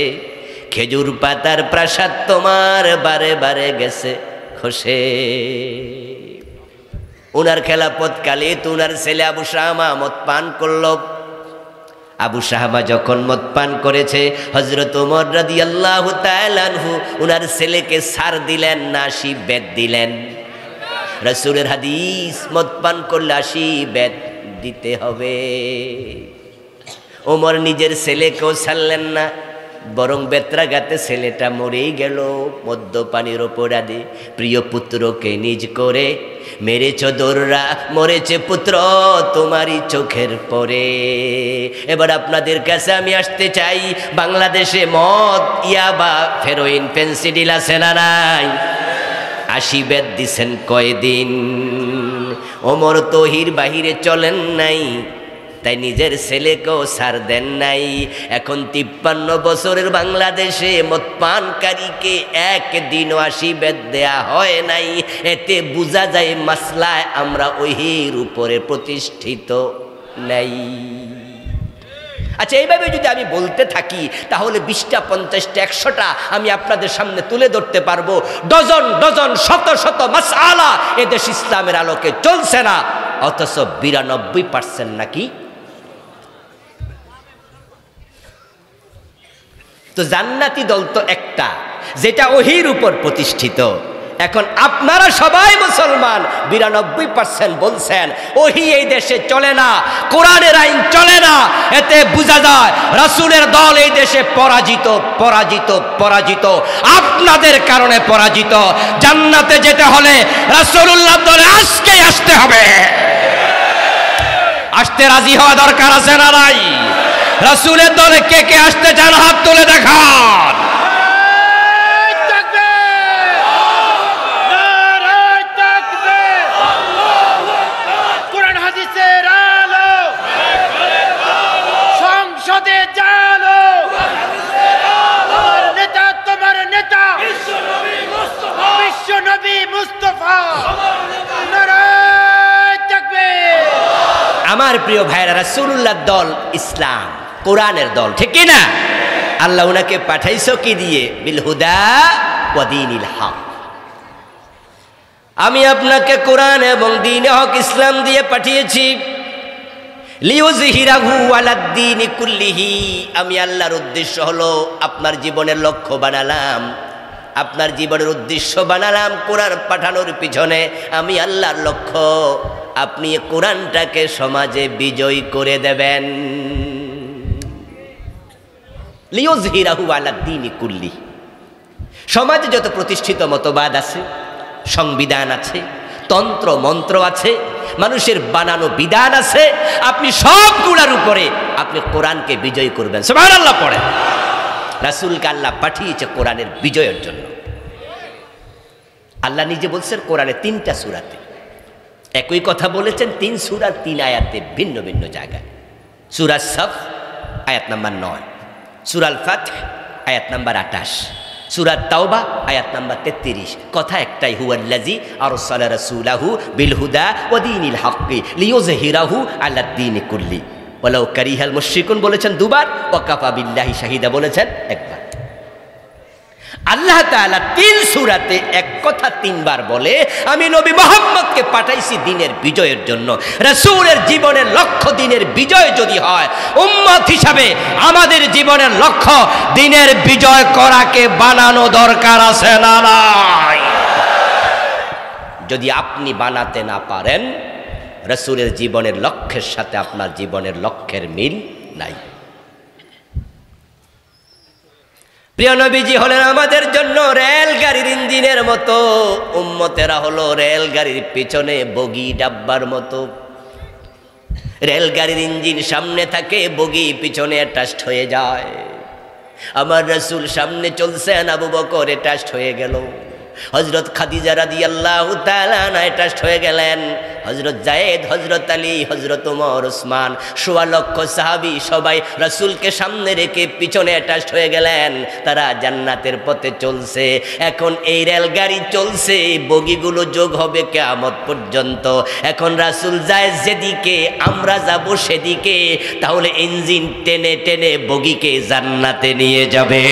খেজুর পাতার প্রাসাদ তোমার বারে বারে গেছে খসে। উনার খেলাফতকালে তো উনার ছেলে আবু শাহামা মদ পান করল। আবু শাহামা যখন মদ পান করেছে, হযরত ওমর রাদিয়াল্লাহু তাআলা আনহু উনার ছেলেকে ছাড় দিলেন না 80 বেত দিলেন। রাসূলের হাদিস, মদ পান করলে 80 বেত দিতে হবে। ওমর নিজের ছেলেকেও ছাড়লেন না, বরং বেত্রাঘাতে ছেলেটা মরেই গেল মদ্যপানির অপরাধে। প্রিয় পুত্রকে নিজ করে মেরেছ দোররা, মরেছে পুত্র তোমারই চোখের পরে। এবার আপনাদের কাছে আমি আসতে চাই, বাংলাদেশে মদ, ইয়াবা, হেরোইন, ফেন্সিডিল আছে না নাই? 80 বেত দিছেন কয়দিন? ওমর তহির বাহিরে চলেন নাই, তাই নিজের ছেলেকেও ছাড় দেন নাই। এখন 53 বছরের বাংলাদেশে মদপানকারীকে একদিনও 80 বেত দেয়া হয় নাই। এতে বোঝা যায় মাসলায় আমরা ওহির উপরে প্রতিষ্ঠিত নাই। আচ্ছা, এইভাবে যদি আমি বলতে থাকি তাহলে 20টা, 50টা, 100টা আমি আপনাদের সামনে তুলে ধরতে পারবো। ডজন ডজন, শত শত মাসআলা এদেশ ইসলামের আলোকে চলছে না, অথচ 92% নাকি। তো জান্নাতি দল তো একটা, যেটা ওহির উপর প্রতিষ্ঠিত। এখন আপনারা সবাই মুসলমান, 92% বলছেন ওহি এই দেশে চলে না, কোরআনের আইন চলে না। এতে বোঝা যায় রাসূলের দল এই দেশে পরাজিত, পরাজিত, পরাজিত। আপনাদের কারণে পরাজিত। জান্নাতে যেতে হলে রাসূলুল্লাহর দলে আজকেই আসতে হবে। আসতে রাজি হওয়া দরকার আছে না নাই? রাসূলের দলে কে কে আসতে চান হাত তুলে দেখান। কোরআন হাদিসের আলো সংসদে জালো, নেতা তোমার নেতা বিশ্ব নবী মুস্তাফা। আমার প্রিয় ভাইরা, রাসূলুল্লাহর দল ইসলাম। কোরআনের দল, ঠিক কি না? আল্লাহ উনাকে পাঠাইছো কি দিয়ে? বিল হুদা ওয়া দীনিল হক। আমি আপনাকে কোরআন এবং দ্বীনে হক ইসলাম দিয়ে পাঠিয়েছি। লিউযহিরাহু আলাদ-দীনি কুল্লিহি। আমি আল্লাহর উদ্দেশ্য হলো আপনার জীবনের লক্ষ্য বানালাম, আপনার জীবনের উদ্দেশ্য বানালাম কোরআন পাঠানোর পিছনে। আমি আল্লাহর লক্ষ্য আপনি কোরআনটাকে সমাজে বিজয় করে দেবেন। লিউযহিরাহু আলাদ-দীনি কুল্লিহি। সমাজে যত প্রতিষ্ঠিত মতবাদ আছে, সংবিধান আছে, তন্ত্র মন্ত্র আছে, মানুষের বানানো বিধান আছে, আপনি সবগুলোর উপরে আপনি কোরআনকে বিজয় করবেন। সুবহানাল্লাহ পড়েন। রাসূলকে আল্লাহ পাঠিয়েছে কোরআনের বিজয়ের জন্য। আল্লাহ নিজে বলছেন কোরআনে 3টা সূরাতে একই কথা বলেছেন, 3 সূরা 3 আয়াতে ভিন্ন ভিন্ন জায়গায়। সূরা সাফ আয়াত নাম্বার 9, সূরা আল ফাতহ আয়াত নাম্বার 28, সূরা তাওবা আয়াত নাম্বার 33। কথা একটাই, হুয়াল্লাযী আরসালা রাসূলাহু বিল হুদা ওয়া দীনিল হক্কি লিইয়ুযহিরাহু আলাদ-দীনি কুল্লি ওয়ালাউ কারিহাল মুশরিকুন বলেছেন 2 বার, ওয়া কাফা বিল্লাহি শাহিদা বলেছেন 1 বার। আল্লাহ তাআলা 3 সূরাতে এক কথা 3 বার বলে, আমি নবী মুহাম্মদকে পাঠাইছি দ্বীনের বিজয়ের জন্য। রাসূলের জীবনের লক্ষ্য দ্বীনের বিজয় যদি হয়, উম্মত হিসাবে আমাদের জীবনের লক্ষ্য দ্বীনের বিজয় করাকে বানানো দরকার আছে না নাই? যদি আপনি বানাতে না পারেন, রাসূলের জীবনের লক্ষ্যের সাথে আপনার জীবনের লক্ষ্যের মিল নাই। প্রিয় নবীজি হলেন আমাদের জন্য রেলগাড়ির ইঞ্জিনের মতো, উম্মতেরা হলো রেলগাড়ির পিছনে বগি ডাব্বার মতো। রেলগাড়ির ইঞ্জিন সামনে থাকে, বগি পিছনে অ্যাটাচড হয়ে যায়। আমার রাসূল সামনে চলছেন, আবু বকর অ্যাটাচড হয়ে গেল, হযরত খাদিজা রাদিয়াল্লাহু তাআলা আনহা অ্যাটাচড হয়ে গেলেন, হযরত যায়েদ, হযরত আলী, হযরত ওমর, ওসমান, 1.25 লক্ষ সাহাবী সবাই রাসূলকে সামনে রেখে পিছনে অ্যাটাচড হয়ে গেলেন। তারা জান্নাতের পথে চলছে। এখন এই রেলগাড়ি চলছে, বগিগুলো যোগ হবে কিয়ামত পর্যন্ত। এখন রাসূল যায় যেদিকে, আমরা যাব সেদিকে। তাহলে ইঞ্জিন টেনে টেনে বগিকে জান্নাতে নিয়ে যাবে।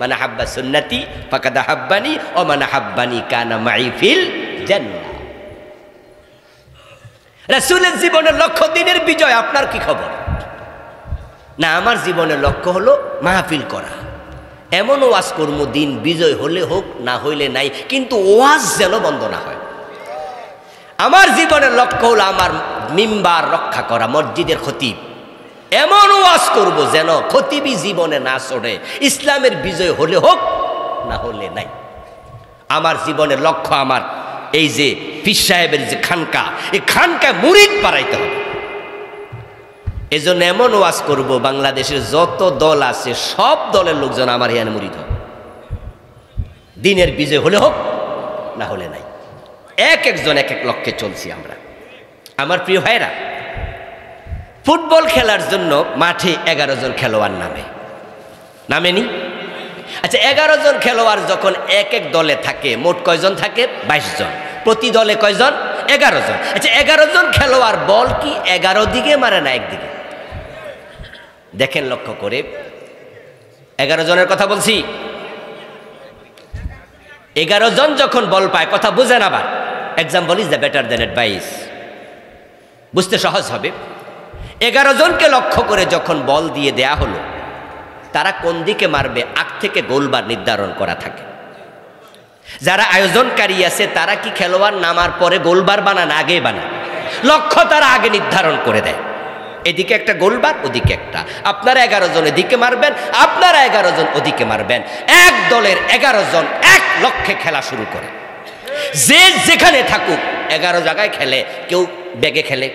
মান হাব্বা সুন্নতি ফাকাদ হাব্বানি ওয়া মান হাব্বানি কানা মাই ফিল জান্নাহ। রাসূলের জীবনের লক্ষ্য দ্বীনের বিজয়। আপনার কি খবর? না, আমার জীবনের লক্ষ্য হলো মাহফিল করা, এমন ওয়াজ কর্ম দ্বীন বিজয় হলে হোক, না হইলে নাই, কিন্তু ওয়াজ যেন বন্ধ না হয়। আমার জীবনের লক্ষ্য হলো আমার মিম্বার রক্ষা করা, মসজিদের খতিব, এমন ওয়াজ করব যেন খতিবি জীবনে না চড়ে। ইসলামের বিজয় হলে হোক, না হলে নাই। আমার জীবনের লক্ষ্য আমার এই যে পীর সাহেবের যে খানকা, এই খানকায় মুরিদ বাড়াইতে হবে। এজন্য এমন ওয়াজ করব বাংলাদেশের যত দল আছে সব দলের লোকজন আমার ইয়ান মুরিদ হবে। দ্বীনের বিজয় হলে হোক, না হলে নাই। এক একজন এক এক লক্ষ্যে চলছি আমরা। আমার প্রিয় ভাইরা, ফুটবল খেলার জন্য মাঠে 11 জন খেলোয়াড় নামেনি? আচ্ছা, 11 জন খেলোয়াড় যখন এক এক দলে থাকে, মোট কয়জন থাকে? 22 জন। প্রতি দলে কয়জন? 11 জন। আচ্ছা, 11 জন খেলোয়াড় বল কি 11 দিকে মারে না একদিকে? দেখেন লক্ষ্য করে, 11 জনের কথা বলছি। 11 জন যখন বল পায়, কথা বুঝেন আবার, example is the better then advice, বুঝতে সহজ হবে। 11 জনকে লক্ষ্য করে যখন বল দিয়ে দেয়া হলো, তারা কোন দিকে মারবে আগ থেকে গোলবার নির্ধারণ করা থাকে। যারা আয়োজনকারী আছে তারা কি খেলোয়াড় নামার পরে গোলবার বানান, আগে বানান? লক্ষ্য তারা আগে নির্ধারণ করে দেয়, এদিকে একটা গোলবার, ওদিকে একটা। আপনারা 11 জন এদিকে মারবেন, আপনারা 11 জন ওদিকে মারবেন। এক দলের 11 জন এক লক্ষ্যে খেলা শুরু করে। যে যেখানে থাকুক 11 জায়গায় খেলে, কেউ ব্যাগে খেলে,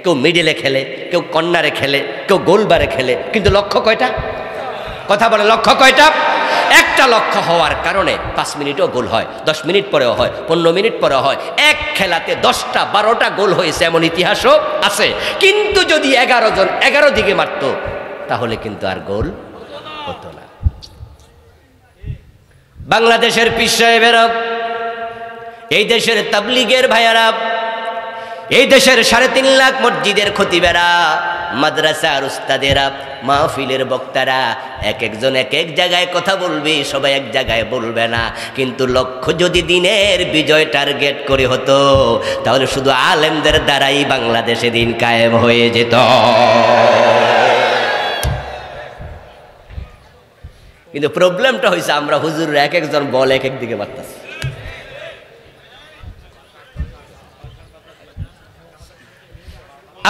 কেউ মিডিলে খেলে, কেউ কর্নারে খেলে, কেউ গোলবারে খেলে, কিন্তু লক্ষ্য কয়টা? কথা বলে, লক্ষ্য কয়টা? একটা লক্ষ্য হওয়ার কারণে 5 মিনিটও গোল হয়, 10 মিনিট পরেও হয়, 15 মিনিট পরেও হয়। এক খেলাতে 10টা 12টা গোল হয়েছে এমন ইতিহাসও আছে। কিন্তু যদি 11 জন 11 দিকে মারত, তাহলে কিন্তু আর গোল হতো না। বাংলাদেশের পীর সাহেবেরা, এই দেশের তাবলীগের ভাইয়ারা এই দেশের 3.5 লাখ মসজিদের খতিবেরা, মাদ্রাসার উস্তাদেরা, মাহফিলের বক্তারা এক একজন এক এক জায়গায় কথা বলবে, সবাই এক জায়গায় বলবে না। কিন্তু লক্ষ্য যদি দিনের বিজয় টার্গেট করে হতো, তাহলে শুধু আলেমদের দ্বারাই বাংলাদেশে দিন কায়েম হয়ে যেত। কিন্তু প্রবলেমটা হয়েছে আমরা হুজুররা এক একজন বল এক এক দিকে মারতেছি।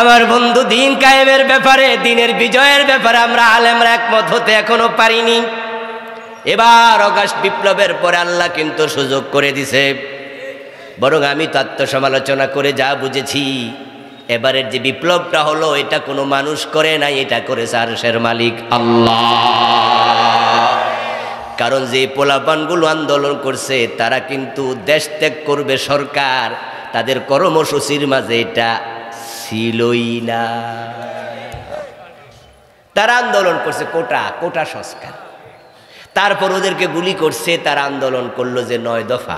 আমার বন্ধু, দিন কায়েমের ব্যাপারে, দিনের বিজয়ের ব্যাপারে আমরা আলেমরা একমত হতে এখনো পারিনি। এবার অগাস্ট বিপ্লবের পরে আল্লাহ কিন্তু সুযোগ করে দিছে। বরং আমি তো আত্মসমালোচনা করে যা বুঝেছি, এবারের যে বিপ্লবটা হলো এটা কোনো মানুষ করে নাই, এটা করেছে আরশের মালিক আল্লাহ। কারণ যে পোলাপানগুলো আন্দোলন করছে তারা কিন্তু দেশ ত্যাগ করবে সরকার, তাদের কর্মসূচির মাঝে এটা ছিলই না। তারা আন্দোলন করছে কোটা সংস্কার, তারপর ওদেরকে গুলি করছে, তারা আন্দোলন করলো যে 9 দফা,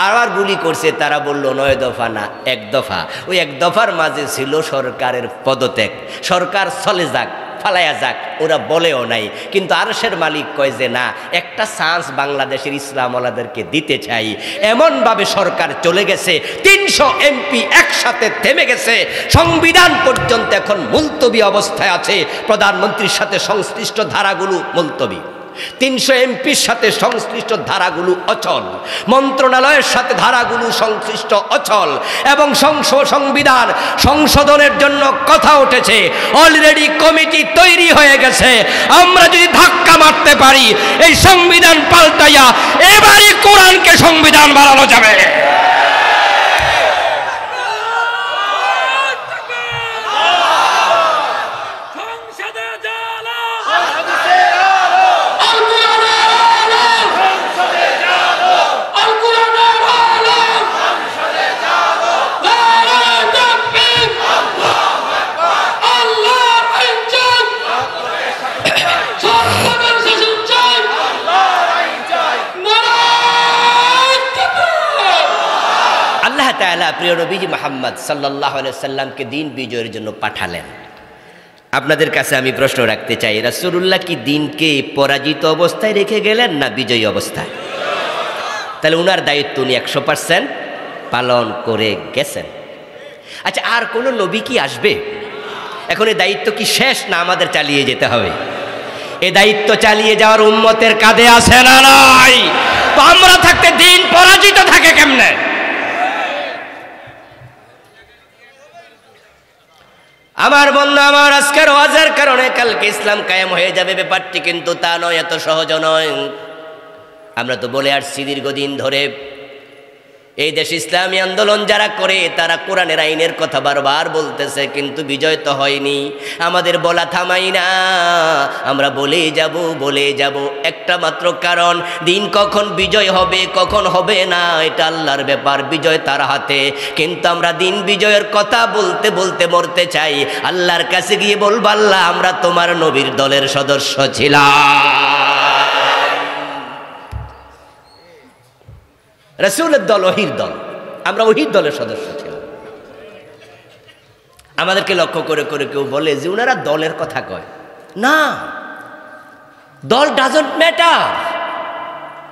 আবার গুলি করছে, তারা বলল 9 দফা না 1 দফা। ওই 1 দফার মাঝে ছিল সরকারের পদত্যাগ, সরকার চলে যাক, ফালাইয়া যাক, ওরা বলেও নাই। কিন্তু আরশের মালিক কয় যে না, একটা চান্স বাংলাদেশের ইসলামওয়ালাদেরকে দিতে চাই। এমনভাবে সরকার চলে গেছে, 300 এমপি একসাথে থেমে গেছে, সংবিধান পর্যন্ত এখন মুলতবি অবস্থায় আছে। প্রধানমন্ত্রীর সাথে সংশ্লিষ্ট ধারাগুলো মুলতবি, 300 এমপির সাথে সংশ্লিষ্ট ধারাগুলো অচল, মন্ত্রণালয়ের সাথে ধারাগুলো সংশ্লিষ্ট অচল, এবং সংবিধান সংশোধনের জন্য কথা উঠেছে। অলরেডি কমিটি তৈরি হয়ে গেছে। আমরা যদি ধাক্কা মারতে পারি, এই সংবিধান পাল্টাইয়া এবারই কোরআনকে সংবিধান বানানো যাবে। প্রিয় নবীজি মুহাম্মদ সাল্লাল্লাহু আলাইহি সাল্লামকে দিন বিজয়ের জন্য পাঠালেন। আপনাদের কাছে আমি প্রশ্ন রাখতে চাই, রাসূলুল্লাহ কি দিনকে পরাজিত অবস্থায় রেখে গেলেন না বিজয়ী অবস্থায়? তাহলে উনার দায়িত্ব উনি 100% পালন করে গেছেন। আচ্ছা, আর কোনো নবী কি আসবে? এখন এই দায়িত্ব কি শেষ, না আমাদের চালিয়ে যেতে হবে? এই দায়িত্ব চালিয়ে যাওয়ার উম্মতের কাঁধে আছে না নাই? তো আমরা থাকতে দিন পরাজিত থাকে কেমনে? আমার বন্ধু আমার, আজকের ওয়াজের কারণে কালকে ইসলাম কায়েম হয়ে যাবে ব্যাপারটি কিন্তু তা নয়, এত সহজ নয়। আমরা তো বলে আসছি দীর্ঘদিন ধরে, এই দেশ ইসলামী আন্দোলন যারা করে তারা কোরআনের আইনের কথা বারবার বলতেছে, কিন্তু বিজয় তো হয়নি। আমাদের বলা থামাই না, আমরা বলেই যাব। একটা মাত্র কারণ, দিন কখন বিজয় হবে কখন হবে না এটা আল্লাহর ব্যাপার, বিজয় তার হাতে। কিন্তু আমরা দিন বিজয়ের কথা বলতে বলতে মরতে চাই। আল্লাহর কাছে গিয়ে বলবো, আল্লাহ আমরা তোমার নবীর দলের সদস্য ছিলাম। রাসূলের দল ওহীর দল, আমরা ওহীর দলের সদস্য ছিলাম। আমাদেরকে লক্ষ্য করে করে কেউ বলে যে ওনারা দলের কথা কয় না, দল ডাজন্ট ম্যাটার।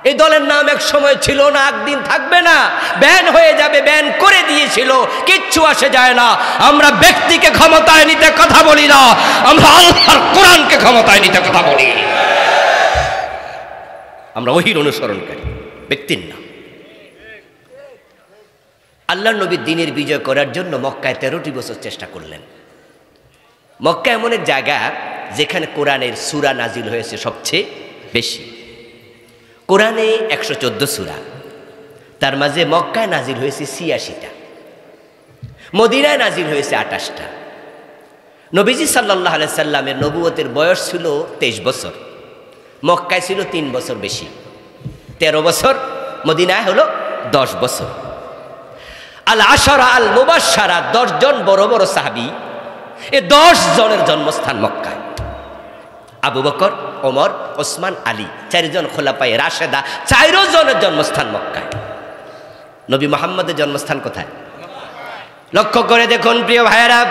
এই দলের নাম এক সময় ছিল না, একদিন থাকবে না, ব্যান হয়ে যাবে, ব্যান করে দিয়েছিল, কিচ্ছু আসে যায় না। আমরা ব্যক্তিকে ক্ষমতায় নিতে কথা বলি না, আমরা আল্লাহর কোরআনকে ক্ষমতায় নিতে কথা বলি। আমরা ওহীর অনুসরণকারী, ব্যক্তির না। আল্লাহর নবী দ্বীনের বিজয় করার জন্য মক্কায় 13টি বছর চেষ্টা করলেন। মক্কা এমন এক জায়গা যেখানে কোরআনের সূরা নাজিল হয়েছে সবচেয়ে বেশি। কোরআনে 114 সূরা, তার মাঝে মক্কায় নাজিল হয়েছে 86টা, মদিনায় নাজিল হয়েছে 28টা। নবীজি সাল্লাল্লাহু আলাইহি সাল্লামের নবুয়তের বয়স ছিল 23 বছর, মক্কায় ছিল 3 বছর বেশি, 13 বছর, মদিনায় হলো 10 বছর। আল আশারা আল মুবাশশারা, 10 জন বড় বড় সাহাবী, এই 10 জনের জন্মস্থান মক্কায়। আবু বকর, ওমর, ওসমান, আলী, 4 জন খোলাফায়ে রাশেদা, 4 জনের জন্মস্থান মক্কায়। নবী মুহাম্মদের জন্মস্থান কোথায়? লক্ষ্য করে দেখুন প্রিয় ভাইয়েরা,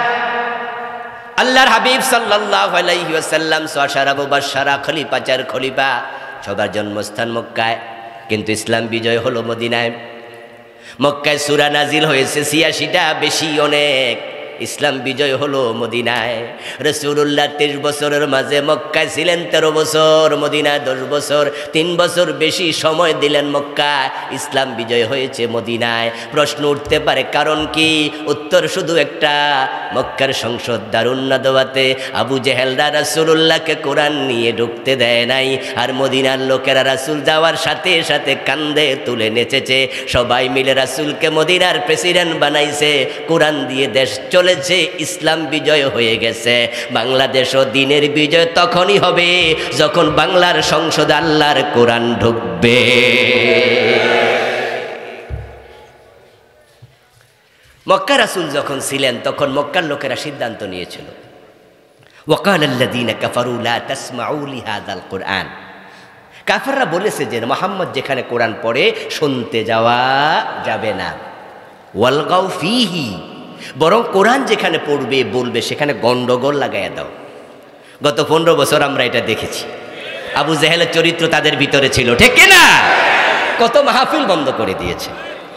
আল্লাহর হাবিব সাল্লাল্লাহু আলাইহি ওয়াসাল্লাম সুআশারা মুবাশশারা খলিফা, চার খলিফা, সবার জন্মস্থান মক্কায়, কিন্তু ইসলাম বিজয় হলো মদিনায়। মক্কায় সূরা নাজিল হয়েছে ৮৬টা, বেশি অনেক। ইসলাম বিজয় হলো মদিনায়। রাসূলুল্লাহ ৩০ বছরের মাঝে মক্কায় ছিলেন ১৩ বছর, মদিনায় ১০ বছর, ৩ বছর বেশি সময় দিলেন মক্কায়। ইসলাম বিজয় হয়েছে মদিনায়। প্রশ্ন উঠতে পারে কারণ কি? উত্তর শুধু একটা, মক্কার সংসদ দারুন নাদওয়াতে আবু জেহেলরা রাসূলুল্লাহকে কোরআন নিয়ে ঢুকতে দেয় নাই, আর মদিনার লোকেরা রাসূল যাওয়ার সাথে সাথে কান্দে তুলে নেচেছে। সবাই মিলে রাসূলকে মদিনার প্রেসিডেন্ট বানাইছে, কোরআন দিয়ে দেশ চলেছে, ইসলাম বিজয় হয়ে গেছে। বাংলাদেশও দিনের বিজয় তখনই হবে যখন বাংলার সংসদে আল্লাহর কোরআন ঢুকবে। মক্কা রাসূল যখন ছিলেন তখন মক্কার লোকেরা সিদ্ধান্ত নিয়েছিল, ওয়াকালাল্লাযীনা কাফারু লা তাসমাউ লিহাযাল কুরআন। কাফেররা বলেছে যে মুহাম্মদ যেখানে কোরআন পড়ে শুনতে যাওয়া যাবে না। ওয়ালগাউ ফীহি, বরং কোরআন যেখানে পড়বে বলবে সেখানে গন্ডগোল লাগাইয়া দাও। গত 15 বছর আমরা এটা দেখেছি। আবু জেহেলের চরিত্র তাদের ভিতরে ছিল, ঠিক কিনা? কত মাহফিল বন্ধ করে দিয়েছে।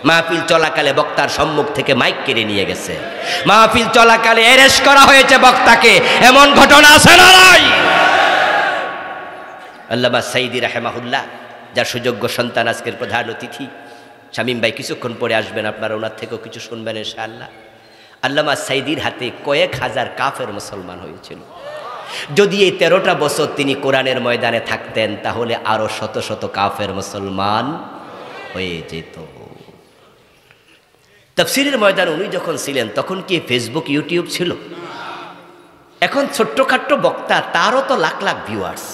মাহফিল চলাকালে বক্তার সম্মুখ থেকে মাইক কেড়ে নিয়ে গেছে। মাহফিল চলাকালে অ্যারেস্ট করা হয়েছে বক্তাকে। এমন ঘটনা আছে না নাই? আল্লামা সাইদি রাহিমাহুল্লাহ, যার সুযোগ্য সন্তান আজকের প্রধান অতিথি শামীম ভাই কিছুক্ষণ পরে আসবেন, আপনারা ওনার থেকেও কিছু শুনবেন ইনশাআল্লাহ। আল্লামা সাইদির হাতে কয়েক হাজার কাফের মুসলমান হয়েছিল। যদি এই 13টা বছর তিনি কোরআনের ময়দানে থাকতেন তাহলে আরো শত শত কাফের মুসলমান হয়ে যেত। তাফসীরের ময়দানে উনি যখন ছিলেন তখন কি ফেসবুক ইউটিউব ছিল? এখন ছোট্টখাট্ট বক্তা, তারও তো লাখ লাখ ভিউয়ার্স।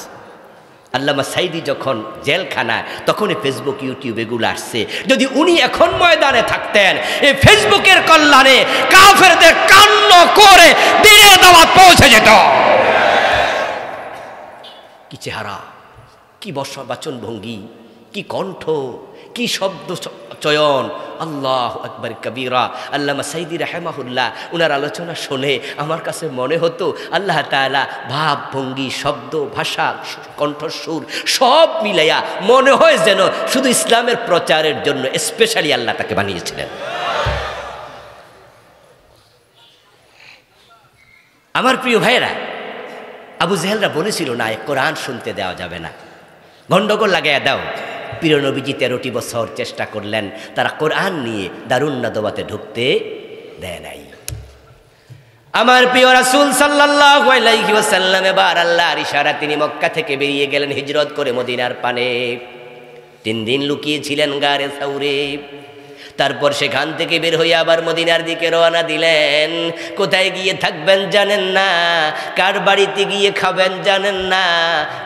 আল্লামা সাইদি যখন জেলখানায় তখনই ফেসবুক ইউটিউব এগুলো আসছে। যদি উনি এখন ময়দানে থাকতেন এই ফেসবুকের কল্যাণে কাফেরদের কান্ন করে দিনের দাওয়াত পৌঁছে যেত। কি চেহারা, কি বাচন ভঙ্গি, কি কণ্ঠ, কি শব্দ চয়ন, আল্লাহু আকবার কবীরা। আল্লামা সাইদি রাহিমাহুল্লাহ উনার আলোচনা শুনে আমার কাছে মনে হতো আল্লাহ তাআলা ভাব ভঙ্গি, শব্দ, ভাষা, কণ্ঠস্বর সব মিলাইয়া মনে হয় যেন শুধু ইসলামের প্রচারের জন্য স্পেশালি আল্লাহ তাকে বানিয়েছিলেন। আমার প্রিয় ভাইয়েরা, আবু জেহেলরা বলেছিল না, কোরআন শুনতে দেওয়া যাবে না, গন্ডগোল লাগাইয়া দাও। প্রিয় নবীজি 13টি বছর চেষ্টা করলেন, তারা কোরআন নিয়ে দারুন নাদওয়াতে ঢুকতে দেয় নাই। আমার প্রিয় রাসূল সাল্লাল্লাহু আলাইহি ওয়াসাল্লাম এবার আল্লাহর ইশারা তিনি মক্কা থেকে বেরিয়ে গেলেন হিজরত করে মদিনার পানে। 3 দিন লুকিয়েছিলেন গারে সাউরে। তারপর সেখান থেকে বের হয়ে আবার মদিনার দিকে রওনা দিলেন। কোথায় গিয়ে থাকবেন জানেন না, কার বাড়িতে গিয়ে খাবেন জানেন না।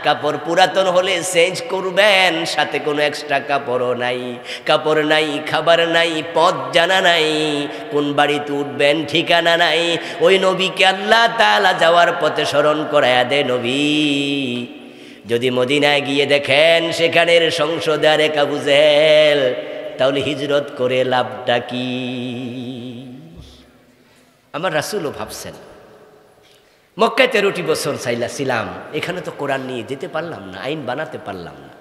কাপড় পুরাতন হলে চেঞ্জ করবেন, সাথে কোনো এক্সট্রা কাপড়ও নাই। কাপড় নাই, খাবার নাই, পথ জানা নাই, কোন বাড়িতে উঠবেন ঠিকানা নাই। ওই নবীকে আল্লাহ তাআলা যাওয়ার পথে স্মরণ করায়া দেয়, নবী যদি মদিনায় গিয়ে দেখেন সেখানের সংসদে আরেক আবু জেহেল, তাহলে হিজরত করে লাভটা কি? আমার রাসূলও ভাবছেন মক্কায় 13টি বছর ছিলাম, এখানে তো কোরআন নিয়ে যেতে পারলাম না, আইন বানাতে পারলাম না।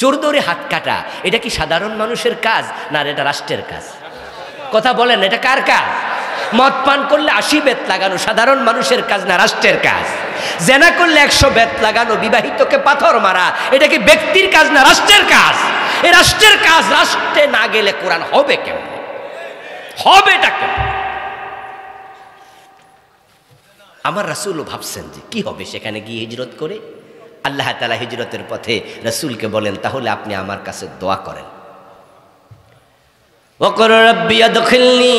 চোর ধরে হাত কাটা, এটা কি সাধারণ মানুষের কাজ না এটা রাষ্ট্রের কাজ? কথা বলেন, এটা কার কাজ? মদ পান করলে 80 বেত লাগানো সাধারণ মানুষের কাজ না রাষ্ট্রের কাজ? জেনা করলে 100 বেত লাগানো, বিবাহিতকে পাথর মারা, এটা কি ব্যক্তির কাজ না রাষ্ট্রের কাজ? এই রাষ্ট্রের কাজ, রাষ্ট্রে না গেলে কোরআন হবে কেমন? হবে এটা কেমন? আমার রাসূলও ভাবছেন যে কি হবে সেখানে গিয়ে হিজরত করে। আল্লাহ তাআলা হিজরতের পথে রাসূলকে বলেন, তাহলে আপনি আমার কাছে দোয়া করেন, ওয়াকুর রাব্বি আদখিলনি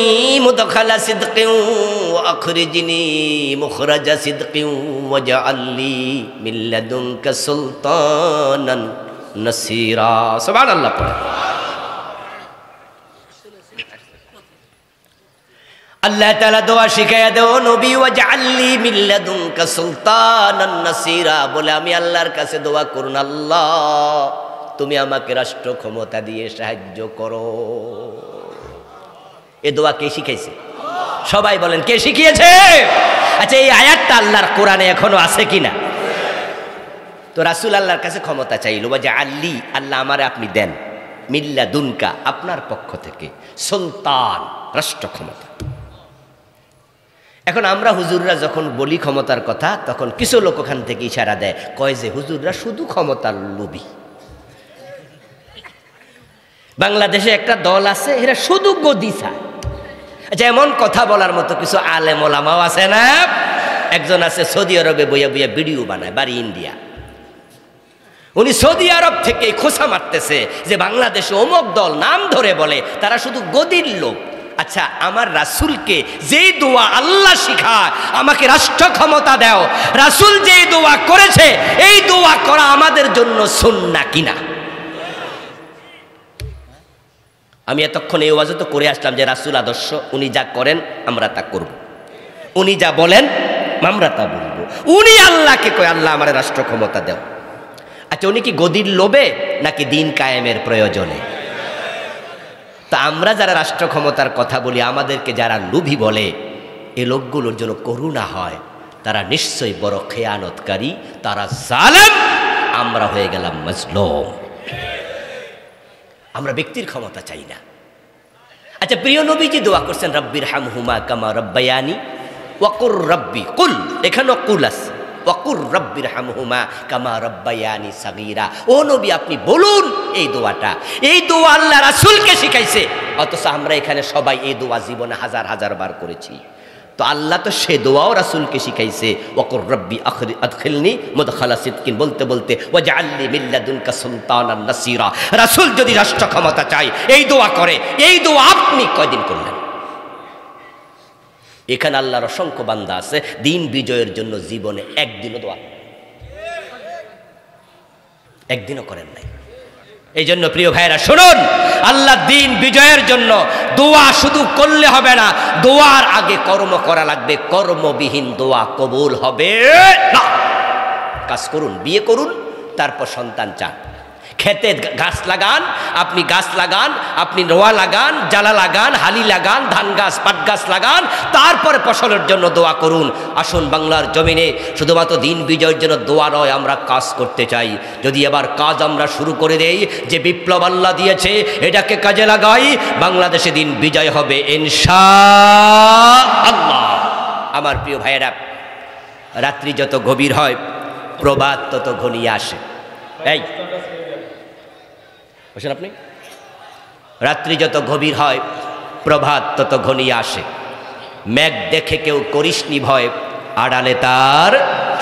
মুদখালা সিদকিন ওয়া আখরিজনি মুখরাজা সিদকিন ওয়াজআলনি মিন লাদুনকা সুলতানান নাসীরা। সুবহানাল্লাহ। আল্লাহ তাআলা দোয়া শিখায়া দেও, নবী ওয়াজআলনি মিন লাদুনকা সুলতানান নাসীরা, বলে আমি আল্লাহর কাছে দোয়া করুন, আল্লাহ তুমি আমাকে রাষ্ট্র ক্ষমতা দিয়ে সাহায্য করো। এ দোয়া কে শিখাইছে? সবাই বলেন কে শিখিয়েছে? আচ্ছা, এই আয়াতটা আল্লাহর কোরআনে এখনো আছে কিনা? তো রাসূল আল্লাহর কাছে ক্ষমতা চাইল, যে আল্লি, আল্লাহ আমারে আপনি দেন, মিল্লা দুনকা, আপনার পক্ষ থেকে, সুলতান, রাষ্ট্র ক্ষমতা। এখন আমরা হুজুররা যখন বলি ক্ষমতার কথা, তখন কিছু লোক ওখান থেকে ইশারা দেয়, কয় যে হুজুররা শুধু ক্ষমতার লোভী। বাংলাদেশে একটা দল আছে, এরা শুধু গদি চায়। আচ্ছা, এমন কথা বলার মতো কিছু আলেম ওলামাও আছে না? একজন আছে সৌদি আরবে বইয়া বইয়া ভিডিও বানায়, বাড়ি ইন্ডিয়া। উনি সৌদি আরব থেকে খোসা মারতেছে যে বাংলাদেশে অমুক দল নাম ধরে বলে তারা শুধু গদির লোক। আচ্ছা, আমার রাসূলকে যেই দোয়া আল্লাহ শিখায়, আমাকে রাষ্ট্র ক্ষমতা দাও, রাসূল যেই দোয়া করেছে এই দোয়া করা আমাদের জন্য সুন্নাহ কিনা? আমি এতক্ষণ এই ওয়াজ তো করে আসলাম যে রাসূল আদর্শ, উনি যা করেন আমরা তা করব, উনি যা বলেন আমরা তা বলবো। উনি আল্লাহকে কয় আল্লাহ আমার রাষ্ট্র ক্ষমতা দাও। আচ্ছা, উনি কি গদির লোভে নাকি দিন কায়েমের প্রয়োজনে? তা আমরা যারা রাষ্ট্র ক্ষমতার কথা বলি, আমাদেরকে যারা লোভী বলে, এই লোকগুলোর জন্য করুণা হয়। তারা নিশ্চয়ই বড় খেয়ানতকারী, তারা জালেম, আমরা হয়ে গেলাম মাজলুম। আমরা ব্যক্তির ক্ষমতা চাই না। আচ্ছা, প্রিয় নবীজি দোয়া করছেন রব্বির হামহুমা কামা রব্বায়ানি ওয়াকুর রব্বি, কুল, এখানেও কুল আছে, ওয়াকুর রব্বির হামহুমা কামা রব্বায়ানি সাগীরা। ও নবী, আপনি বলুন এই দোয়াটা। এই দোয়া আল্লাহ রাসূলকে শিখাইছে, অথচ আমরা এখানে সবাই এই দোয়া জীবনে হাজার হাজার বার করেছি। তো আল্লাহ তো সে দোয়াও রাসূলকে শিখাইছে, ওয়াকুর রব্বি আদখিলনি মুদখালা সিদকিন, বলতে বলতে ওয়াজআলনি মিন লাদুনকা সুলতানান নাসীরা। রাসূল যদি রাষ্ট্র ক্ষমতা চায় এই দোয়া করে, এই দোয়া আপনি কয়দিন করলেন? এখানে আল্লাহর অসংখ্য বান্দা আছে দিন বিজয়ের জন্য জীবনে একদিনও দোয়া, একদিনও করেন নাই। এই জন্য প্রিয় ভাইরা শুনুন, আল্লাহ দিন বিজয়ের জন্য দোয়া শুধু করলে হবে না, দোয়ার আগে কর্ম করা লাগবে। কর্মবিহীন দোয়া কবুল হবে না। কাজ করুন, বিয়ে করুন, তারপর সন্তান চান। খেতে গাছ লাগান, আপনি গাছ লাগান, আপনি রোয়া লাগান, জ্বালা লাগান, হালি লাগান, ধান গাছ, পাট গাছ লাগান, তারপরে ফসলের জন্য দোয়া করুন। আসুন, বাংলার জমিনে শুধুমাত্র দিন বিজয়ের জন্য দোয়া নয়, আমরা কাজ করতে চাই। যদি এবার কাজ আমরা শুরু করে দেই, যে বিপ্লব আল্লাহ দিয়েছে এটাকে কাজে লাগাই, বাংলাদেশে দিন বিজয় হবে ইনশাআল্লাহ। আমার প্রিয় ভাইয়েরা, রাত্রি যত গভীর হয় প্রভাত তত ঘনিয়ে আসে। এই বসেন আপনি। রাত্রি যত গভীর হয় প্রভাত তত ঘনিয়ে আসে। মেঘ দেখে কেউ করিসনি ভয়, আড়ালে তার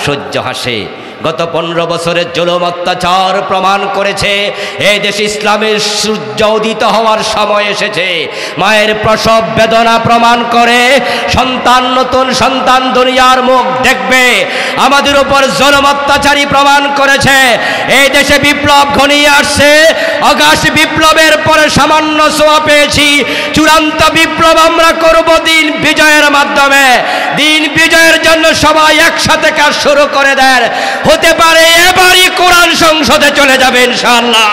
সহ্য হাসে। গত 15 বছরের জুলুম অত্যাচার প্রমাণ করেছে এই দেশে ইসলামের সূর্য উদিত হওয়ার সময় এসেছে। মায়ের প্রসব বেদনা প্রমাণ করে সন্তান, নতুন সন্তান দুনিয়ার মুখ দেখবে। আমাদের উপর জুলুম অত্যাচারী প্রমাণ করেছে এই দেশে বিপ্লব ঘনিয়ে আসছে। অগাস্ট বিপ্লবের পরে সামান্য ছোঁয়া পেয়েছি, চূড়ান্ত বিপ্লব আমরা করব দিন বিজয়ের মাধ্যমে। দিন বিজয়ের জন্য সবাই একসাথে কাজ শুরু করে দেন। হতে পারে এবারই কোরআন সংসদে চলে যাবে ইনশাআল্লাহ।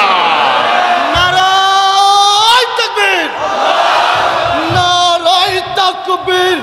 নারায়ে তাকবীর, নারায়ে তাকবীর,